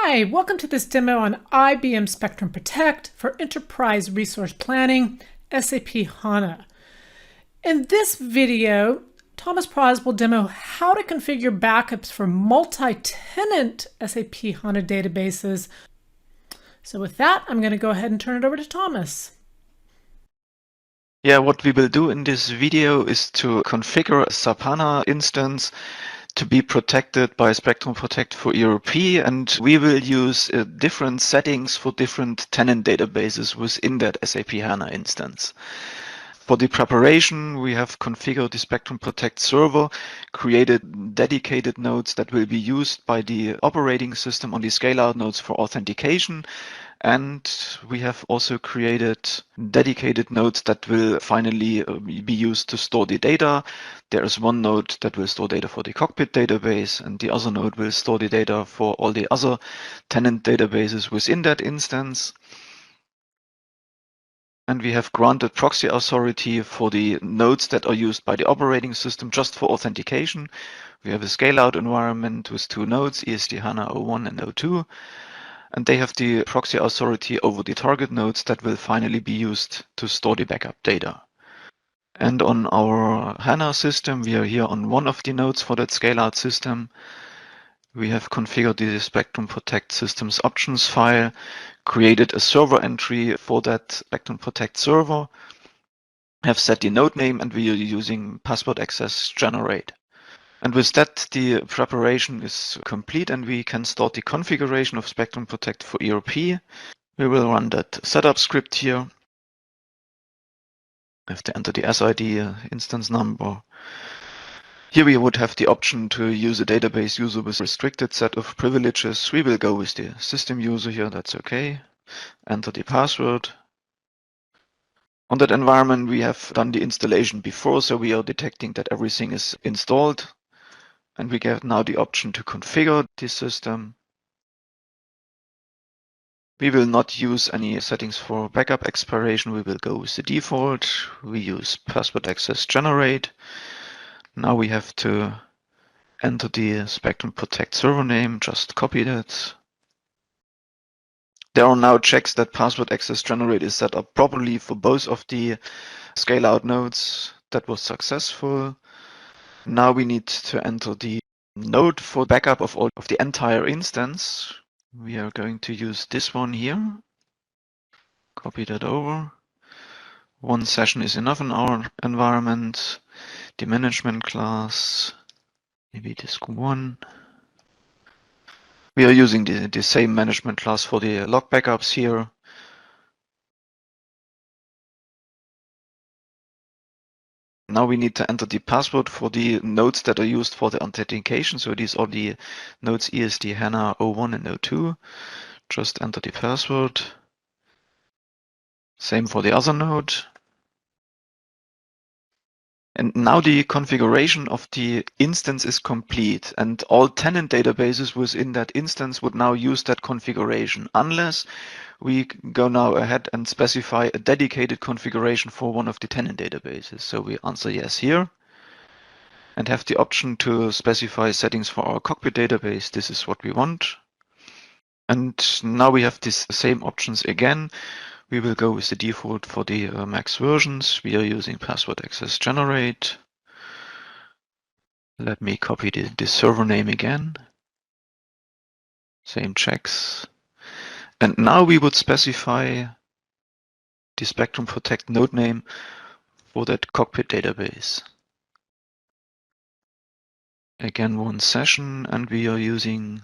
Hi, welcome to this demo on IBM Spectrum Protect for Enterprise Resource Planning, SAP Hana. In this video, Thomas Prause will demo how to configure backups for multi-tenant SAP Hana databases. So with that, I'm going to go ahead and turn it over to Thomas. Yeah, what we will do in this video is to configure a SAP Hana instance to be protected by Spectrum Protect for ERP, and we will use different settings for different tenant databases within that SAP Hana instance. For the preparation, we have configured the Spectrum Protect server, created dedicated nodes that will be used by the operating system on the scale-out nodes for authentication, and we have also created dedicated nodes that will finally be used to store the data. There is one node that will store data for the cockpit database, and the other node will store the data for all the other tenant databases within that instance. And we have granted proxy authority for the nodes that are used by the operating system just for authentication. We have a scale-out environment with two nodes, ESD HANA 01 and 02. And they have the proxy authority over the target nodes that will finally be used to store the backup data. And on our HANA system, we are here on one of the nodes for that scale-out system. We have configured the Spectrum Protect systems options file, created a server entry for that Spectrum Protect server, have set the node name, and we are using password access generate. And with that, the preparation is complete, and we can start the configuration of Spectrum Protect for ERP. We will run that setup script here. I have to enter the SID instance number. Here we would have the option to use a database user with a restricted set of privileges. We will go with the system user here, that's okay. Enter the password. On that environment, we have done the installation before, so we are detecting that everything is installed. And we get now the option to configure the system. We will not use any settings for backup expiration. We will go with the default. We use password access generate. Now we have to enter the Spectrum Protect server name, just copy that. There are now checks that password access generate is set up properly for both of the scale-out nodes. That was successful. Now we need to enter the node for backup of all of the entire instance. We are going to use this one here. Copy that over. One session is enough in our environment. The management class, maybe this one. We are using the same management class for the log backups here. Now we need to enter the password for the nodes that are used for the authentication. So these are the nodes ESD HANA 01 and 02. Just enter the password. Same for the other node. And now the configuration of the instance is complete, and all tenant databases within that instance would now use that configuration, unless we go now ahead and specify a dedicated configuration for one of the tenant databases. So we answer yes here and have the option to specify settings for our cockpit database. This is what we want. And now we have these same options again. We will go with the default for the max versions. We are using password access generate. Let me copy the server name again. Same checks. And now we would specify the Spectrum Protect node name for that cockpit database. Again, one session, and we are using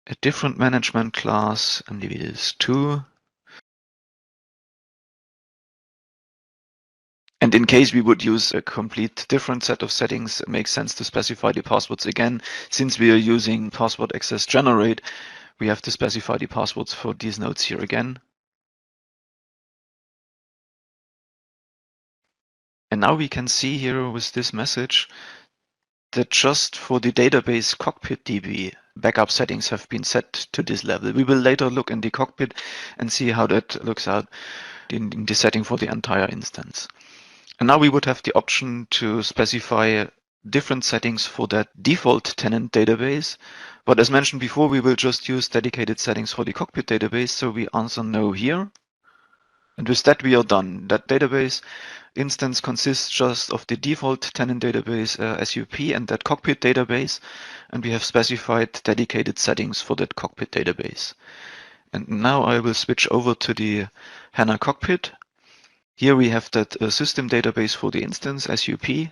a different management class, and maybe it is 2. And in case we would use a complete different set of settings, it makes sense to specify the passwords again. Since we are using password access generate, we have to specify the passwords for these nodes here again. And now we can see here with this message that just for the database cockpit DB, backup settings have been set to this level. We will later look in the cockpit and see how that looks out in the setting for the entire instance. And now we would have the option to specify different settings for that default tenant database. But as mentioned before, we will just use dedicated settings for the cockpit database, so we answer no here. And with that, we are done. That database instance consists just of the default tenant database SUP and that cockpit database, and we have specified dedicated settings for that cockpit database. And now I will switch over to the Hana Cockpit. Here we have that system database for the instance SUP.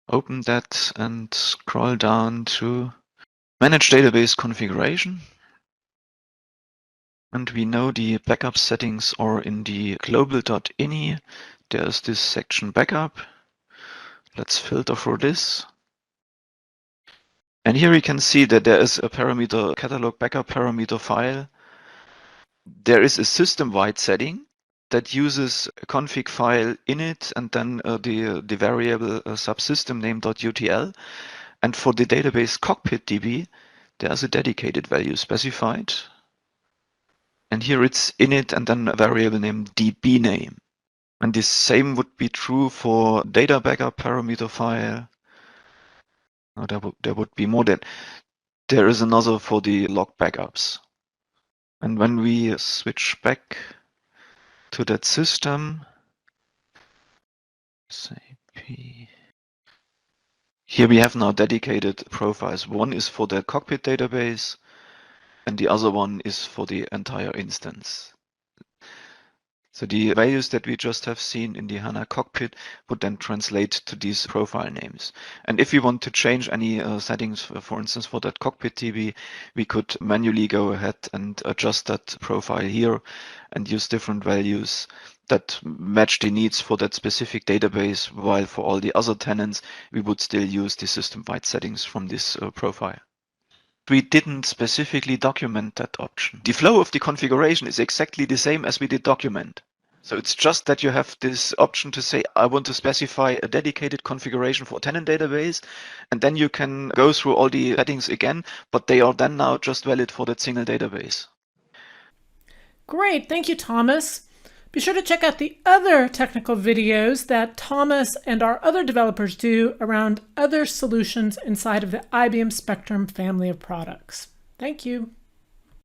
Open that and scroll down to Manage Database Configuration. And we know the backup settings are in the global.ini. There's this section backup. Let's filter for this. And here we can see that there is a parameter catalog backup parameter file. There is a system-wide setting that uses a config file in it and then the variable subsystem name.utl. And for the database cockpit DB, there's a dedicated value specified. And here it's init and then a variable named db name. And the same would be true for data backup parameter file. Oh, there would be more than. There is another for the log backups. And when we switch back to that system, SAP. Here we have now dedicated profiles. One is for the cockpit database, and the other one is for the entire instance. So the values that we just have seen in the Hana Cockpit would then translate to these profile names. And if we want to change any settings, for instance, for that cockpit DB, we could manually go ahead and adjust that profile here and use different values that match the needs for that specific database, while for all the other tenants, we would still use the system-wide settings from this profile. We didn't specifically document that option. The flow of the configuration is exactly the same as we did document. So it's just that you have this option to say, I want to specify a dedicated configuration for a tenant database, and then you can go through all the settings again, but they are then now just valid for that single database. Great, thank you, Thomas. Be sure to check out the other technical videos that Thomas and our other developers do around other solutions inside of the IBM Spectrum family of products. Thank you.